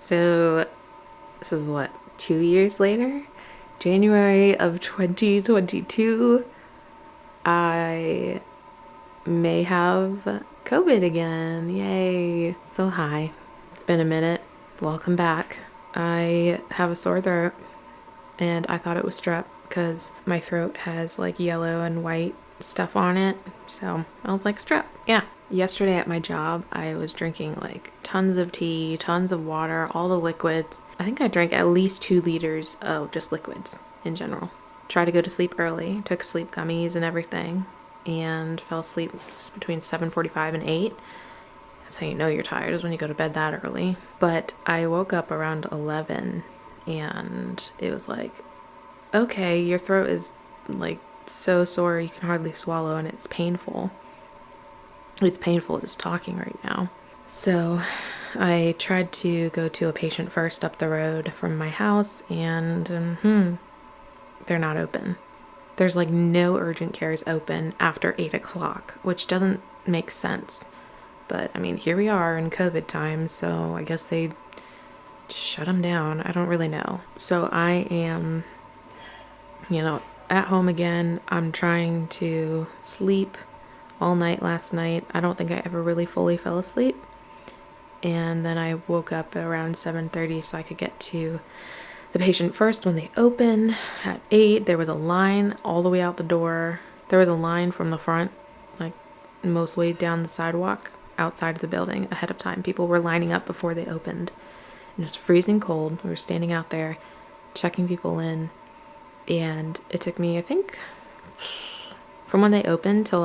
So this is what, 2 years later? January of 2022, I may have COVID again. Yay. So hi. It's been a minute. Welcome back. I have a sore throat and I thought it was strep because my throat has like yellow and white stuff on it. So I was like, strep. Yeah. Yesterday at my job, I was drinking like tons of tea, tons of water, all the liquids. I think I drank at least 2 liters of just liquids in general. Tried to go to sleep early, took sleep gummies and everything, and fell asleep between 7:45 and 8. That's how you know you're tired, is when you go to bed that early. But I woke up around 11 and it was like, okay, your throat is like so sore you can hardly swallow and it's painful. It's painful just talking right now. So I tried to go to a patient first up the road from my house and they're not open. There's like no urgent cares open after 8 o'clock, which doesn't make sense. But I mean, here we are in COVID times, so I guess they shut them down. I don't really know. So I am, at home again. I'm trying to sleep all night last night. I don't think I ever really fully fell asleep. And then I woke up at around 7:30 so I could get to the patient first when they open. At 8, there was a line all the way out the door. There was a line from the front, like mostly down the sidewalk outside of the building ahead of time. People were lining up before they opened. And it was freezing cold. We were standing out there checking people in. And it took me, I think, from when they opened till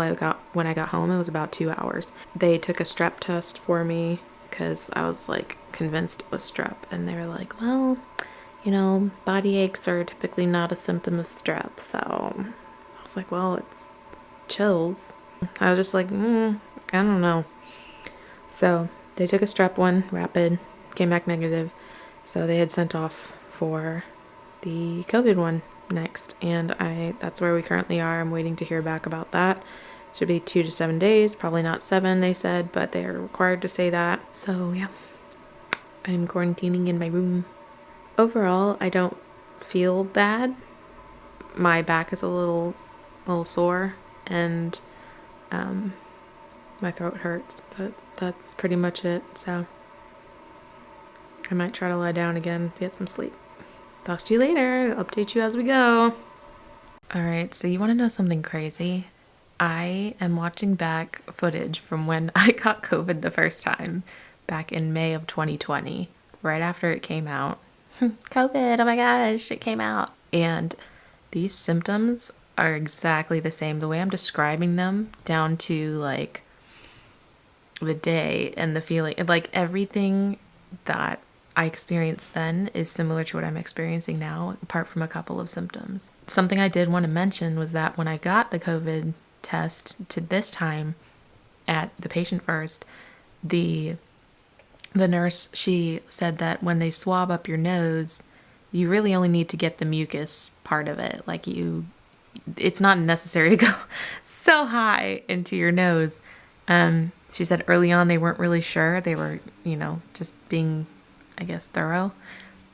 when I got home, it was about 2 hours. They took a strep test for me because I was like convinced it was strep. And they were like, well, body aches are typically not a symptom of strep. So I was like, well, it's chills. I was just like, I don't know. So they took a strep one, rapid, came back negative. So they had sent off for the COVID one next, and that's where we currently are. I'm waiting to hear back about that. Should be 2 to 7 days, probably not 7, they said, but they are required to say that. So yeah, I'm quarantining in my room. Overall, I don't feel bad. My back is a little sore, and my throat hurts, but that's pretty much it. So I might try to lie down again to get some sleep. Talk to you later. I'll update you as we go. Alright, so you want to know something crazy? I am watching back footage from when I got COVID the first time, back in May of 2020, right after it came out. COVID, oh my gosh, it came out. And these symptoms are exactly the same. The way I'm describing them, down to like the day and the feeling, like everything that I experienced then is similar to what I'm experiencing now, apart from a couple of symptoms. Something I did want to mention was that when I got the COVID test to this time at the patient first, the nurse, she said that when they swab up your nose, you really only need to get the mucus part of it. Like it's not necessary to go so high into your nose. She said early on they weren't really sure. They were, just being, I guess, thorough,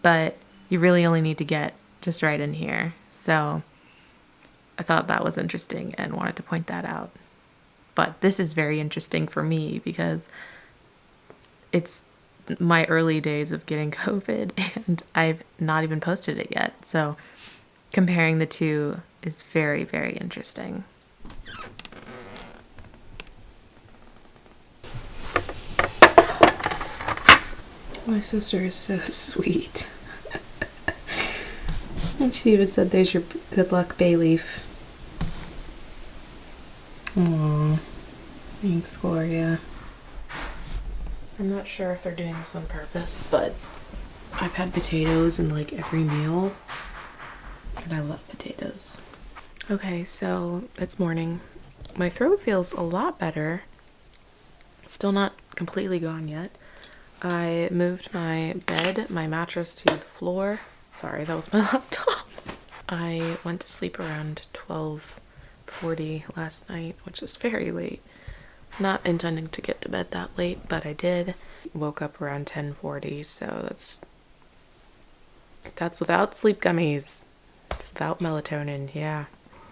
but you really only need to get just right in here. So I thought that was interesting and wanted to point that out. But this is very interesting for me because it's my early days of getting COVID and I've not even posted it yet. So comparing the two is very, very interesting. My sister is so sweet. And she even said, there's your good luck bay leaf. Aww. Thanks, Gloria. I'm not sure if they're doing this on purpose, but I've had potatoes in like every meal. And I love potatoes. Okay, so it's morning. My throat feels a lot better. Still not completely gone yet. I moved my bed, my mattress to the floor. Sorry, that was my laptop. I went to sleep around 12:40 last night, which is very late. Not intending to get to bed that late, but I did. Woke up around 10:40, so that's without sleep gummies. It's without melatonin, yeah.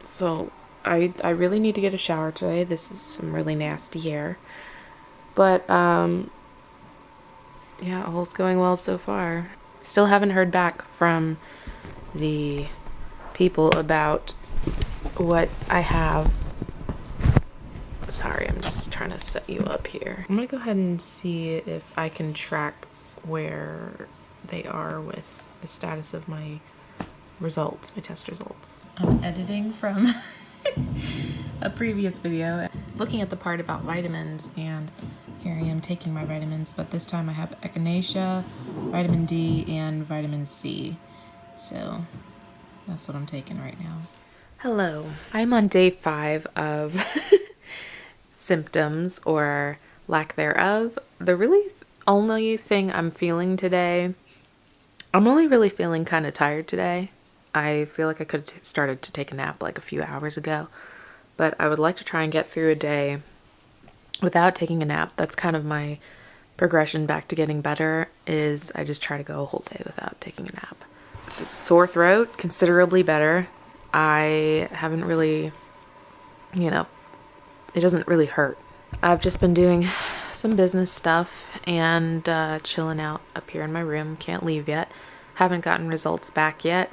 So I really need to get a shower today. This is some really nasty air. But yeah, all's going well so far. Still haven't heard back from the people about what I have. Sorry, I'm just trying to set you up here. I'm gonna go ahead and see if I can track where they are with the status of my results, my test results. I'm editing from a previous video, looking at the part about vitamins, and here I am taking my vitamins, but this time I have echinacea, vitamin D, and vitamin C. So that's what I'm taking right now. Hello, I'm on day 5 of symptoms or lack thereof. The really only thing I'm feeling today, I'm only really feeling kind of tired today. I feel like I could have started to take a nap like a few hours ago, but I would like to try and get through a day without taking a nap. That's kind of my progression back to getting better, is I just try to go a whole day without taking a nap. So sore throat, considerably better. I haven't really, it doesn't really hurt. I've just been doing some business stuff and chilling out up here in my room. Can't leave yet. Haven't gotten results back yet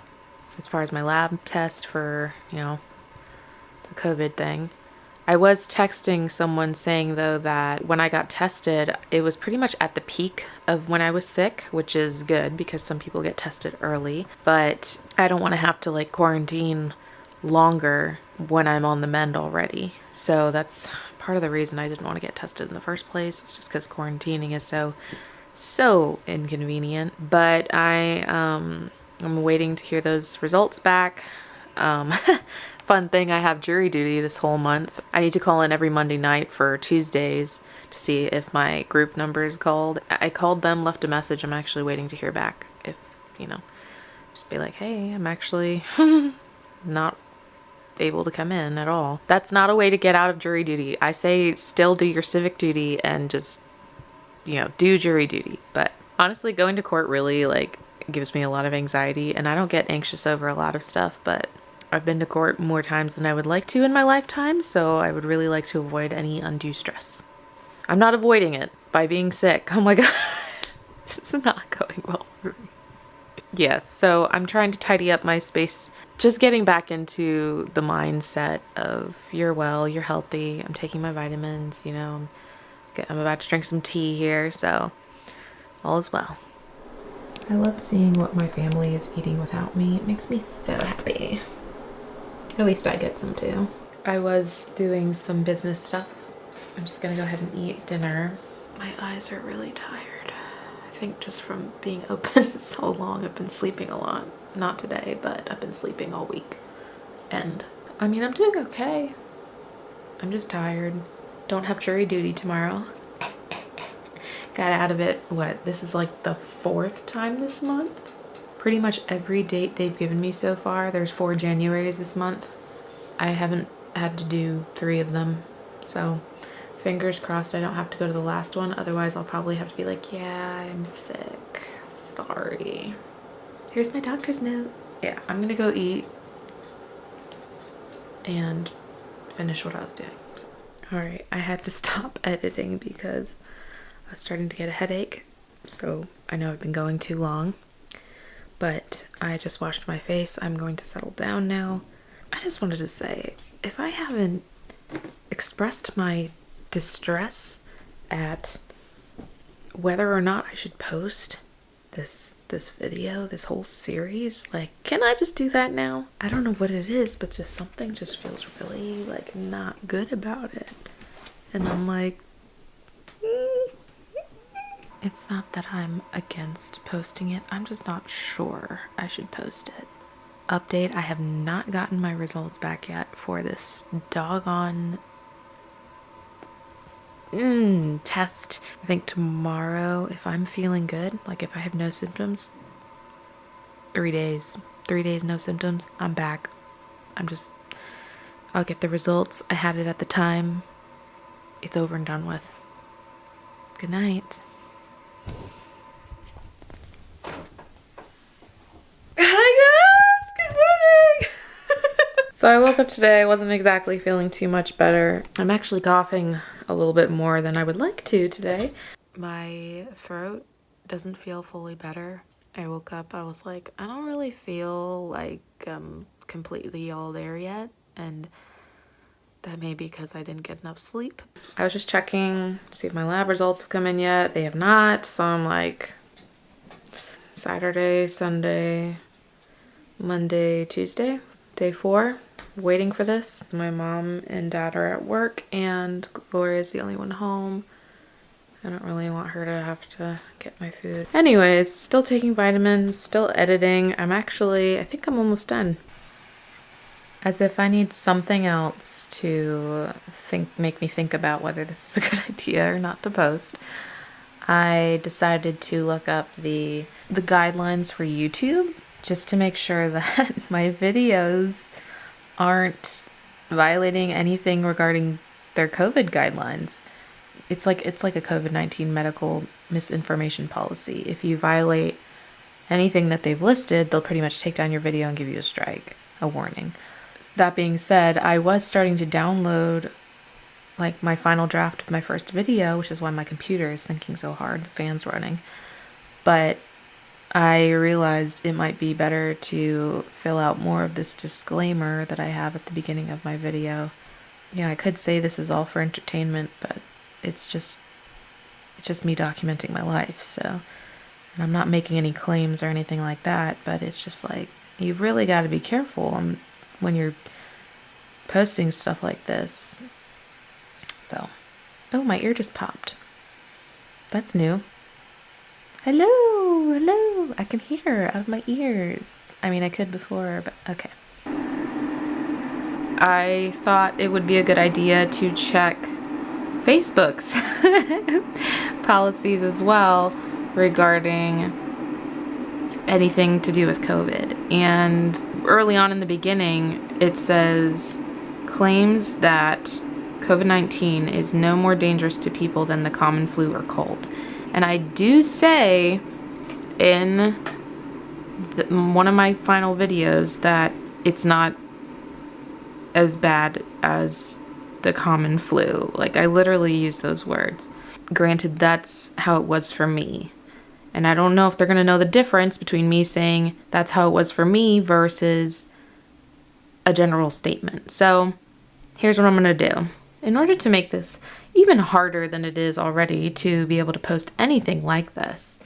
as far as my lab test for, the COVID thing. I was texting someone saying, though, that when I got tested, it was pretty much at the peak of when I was sick, which is good because some people get tested early. But I don't want to have to quarantine longer when I'm on the mend already. So that's part of the reason I didn't want to get tested in the first place. It's just because quarantining is so inconvenient. But I'm waiting to hear those results back. Fun thing, I have jury duty this whole month. I need to call in every Monday night for Tuesdays to see if my group number is called. I called them, left a message. I'm actually waiting to hear back if, just be like, hey, I'm actually not able to come in at all. That's not a way to get out of jury duty. I say still do your civic duty and just, do jury duty. But honestly, going to court really gives me a lot of anxiety, and I don't get anxious over a lot of stuff, but I've been to court more times than I would like to in my lifetime, so I would really like to avoid any undue stress. I'm not avoiding it by being sick. Oh my god. It's not going well for me. Yes, so I'm trying to tidy up my space, just getting back into the mindset of you're well, you're healthy, I'm taking my vitamins, I'm about to drink some tea here, so all is well. I love seeing what my family is eating without me. It makes me so happy. At least I get some too. I was doing some business stuff. I'm just gonna go ahead and eat dinner. My eyes are really tired. I think just from being open so long, I've been sleeping a lot. Not today, but I've been sleeping all week. And I'm doing okay. I'm just tired. Don't have jury duty tomorrow. Got out of it, this is the 4th time this month? Pretty much every date they've given me so far, there's 4 Januaries this month. I haven't had to do 3 of them, so fingers crossed I don't have to go to the last one. Otherwise, I'll probably have to be like, yeah, I'm sick. Sorry. Here's my doctor's note. Yeah, I'm gonna go eat and finish what I was doing. So. Alright, I had to stop editing because I was starting to get a headache, so I know I've been going too long. But I just washed my face. I'm going to settle down now. I just wanted to say, if I haven't expressed my distress at whether or not I should post this video, this whole series, can I just do that now? I don't know what it is, but just something just feels really not good about it. And I'm it's not that I'm against posting it. I'm just not sure I should post it. Update, I have not gotten my results back yet for this doggone test. I think tomorrow, if I'm feeling good, if I have no symptoms, 3 days, no symptoms, I'm back. I'll get the results. I had it at the time. It's over and done with. Good night. Hi guys! Good morning! So I woke up today, I wasn't exactly feeling too much better. I'm actually coughing a little bit more than I would like to today. My throat doesn't feel fully better. I woke up, I was like, I don't really feel like I'm completely all there yet. And that may be because I didn't get enough sleep. I was just checking to see if my lab results have come in yet. They have not. So I'm like Saturday, Sunday, Monday, Tuesday, day 4, waiting for this. My mom and dad are at work and Gloria's the only one home. I don't really want her to have to get my food. Anyways, still taking vitamins, still editing. I think I'm almost done. As if I need something else to make me think about whether this is a good idea or not to post. I decided to look up the guidelines for YouTube just to make sure that my videos aren't violating anything regarding their COVID guidelines. It's like a COVID-19 medical misinformation policy. If you violate anything that they've listed, they'll pretty much take down your video and give you a strike, a warning. That being said, I was starting to download like my final draft of my first video, which is why my computer is thinking so hard, the fan's running. But I realized it might be better to fill out more of this disclaimer that I have at the beginning of my video. Yeah, I could say this is all for entertainment, but it's just me documenting my life. So, and I'm not making any claims or anything like that, but it's just like, you've really got to be careful when you're posting stuff like this. So, oh, my ear just popped. That's new. Hello, I can hear out of my ears. I mean, I could before, but okay. I thought it would be a good idea to check Facebook's policies as well regarding anything to do with COVID. And early on in the beginning, it says claims that COVID-19 is no more dangerous to people than the common flu or cold. And I do say in one of my final videos that it's not as bad as the common flu. Like, I literally use those words. Granted, that's how it was for me. And I don't know if they're going to know the difference between me saying that's how it was for me versus a general statement. So here's what I'm going to do. In order to make this even harder than it is already to be able to post anything like this,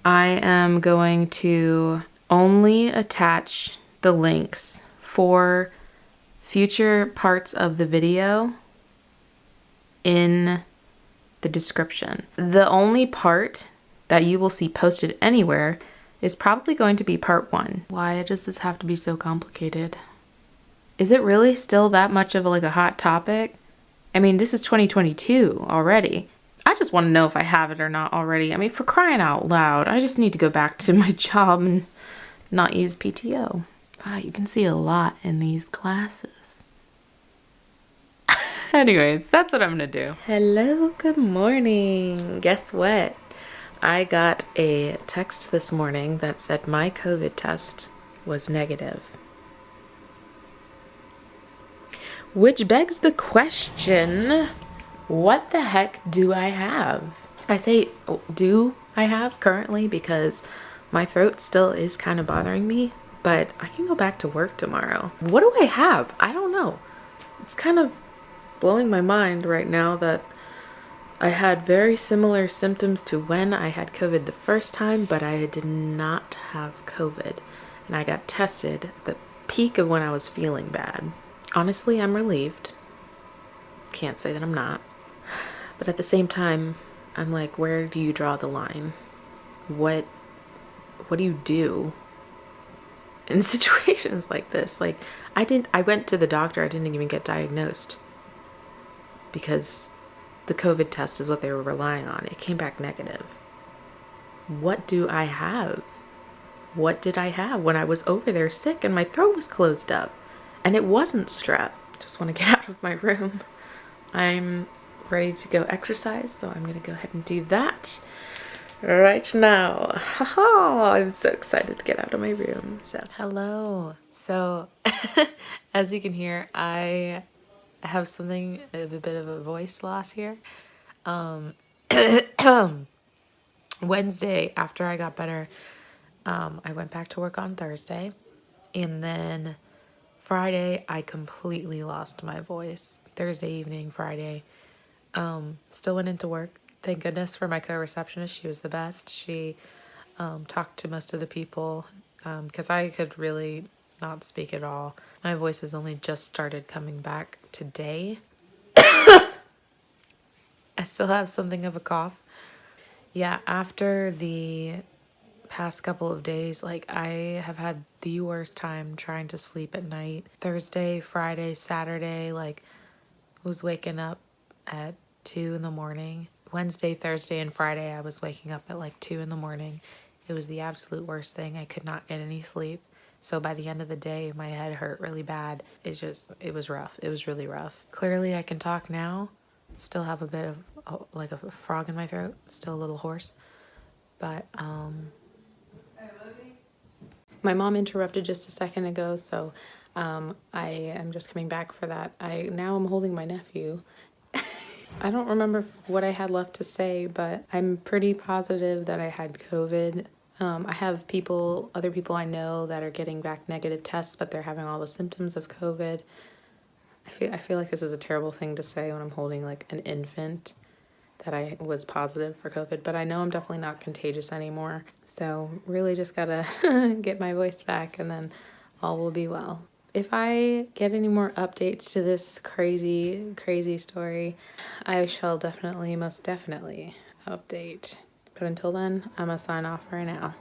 I am going to only attach the links for future parts of the video in the description. The only part that you will see posted anywhere is probably going to be part 1. Why does this have to be so complicated? Is it really still that much of a hot topic? I mean, this is 2022 already. I just want to know if I have it or not already. I mean, for crying out loud, I just need to go back to my job and not use PTO. Wow, you can see a lot in these classes. Anyways, that's what I'm gonna do. Hello, good morning. Guess what? I got a text this morning that said my COVID test was negative. Which begs the question, what the heck do I have? I say, do I have currently because my throat still is kind of bothering me, but I can go back to work tomorrow. What do I have? I don't know. It's kind of blowing my mind right now that I had very similar symptoms to when I had COVID the first time, but I did not have COVID. And I got tested at the peak of when I was feeling bad. Honestly, I'm relieved. Can't say that I'm not. But at the same time, I'm like, where do you draw the line? What do you do in situations like this? Like, I went to the doctor, I didn't even get diagnosed because the COVID test is what they were relying on. It came back negative. What do I have? What did I have when I was over there sick and my throat was closed up? And it wasn't strep. Just want to get out of my room. I'm ready to go exercise, so I'm gonna go ahead and do that right now. Haha, I'm so excited to get out of my room. So hello. So as you can hear, I have something of a bit of a voice loss here. Wednesday, after I got better, I went back to work on Thursday, and then Friday I completely lost my voice. Thursday evening, Friday, still went into work. Thank goodness for my co-receptionist. She was the best. She talked to most of the people because I could really not speak at all. My voice has only just started coming back today. I still have something of a cough. Yeah, after the past couple of days, like, I have had the worst time trying to sleep at night. Thursday, Friday, Saturday, like, was waking up at 2 in the morning. Wednesday, Thursday, and Friday, I was waking up at like 2 in the morning. It was the absolute worst thing. I could not get any sleep. So by the end of the day, my head hurt really bad. It was rough. It was really rough. Clearly, I can talk now. Still have a bit of like a frog in my throat. Still a little hoarse. But my mom interrupted just a second ago, so I am just coming back for that. Now I'm holding my nephew. I don't remember what I had left to say, but I'm pretty positive that I had COVID. I have other people I know that are getting back negative tests, but they're having all the symptoms of COVID. I feel like this is a terrible thing to say when I'm holding like an infant, that I was positive for COVID, but I know I'm definitely not contagious anymore. So really just gotta get my voice back, and then all will be well. If I get any more updates to this crazy, crazy story, I shall definitely, most definitely update. But until then, I'm gonna sign off right now.